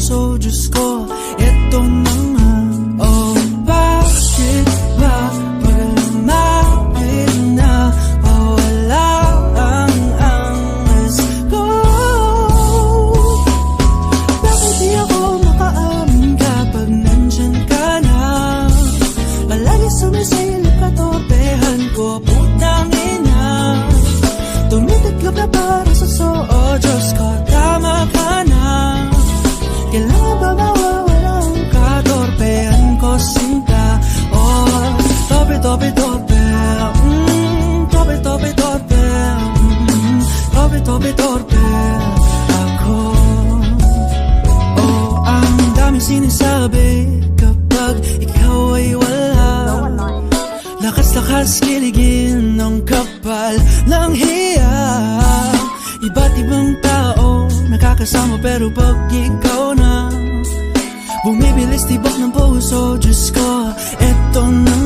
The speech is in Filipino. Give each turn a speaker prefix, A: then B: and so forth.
A: puso, Diyos ko, eto na nga. Oh, bakit ba pag-alamahin na mawala ang angas ko? Bakit di ako makaamin kapag nandyan ka na? Palagi sumisilip ka, torpehan ko, putang ina. Tumitiklop na para sa soo, Diyos ko, tama ka na. Kailangan ba mawawala ang katorpehan ko, sinta? Oh, tope, tope, tope, tope, tope, tope, tope, tope, tope ako. Oh, ang daming sinasabi kapag ikaw ay wala. Lakas-lakas kiligin ng kapal ng hiya. Iba't ibang tao nakakasama pero pag ikaw na bumibilis tibok ng puso, Diyos ko, eto na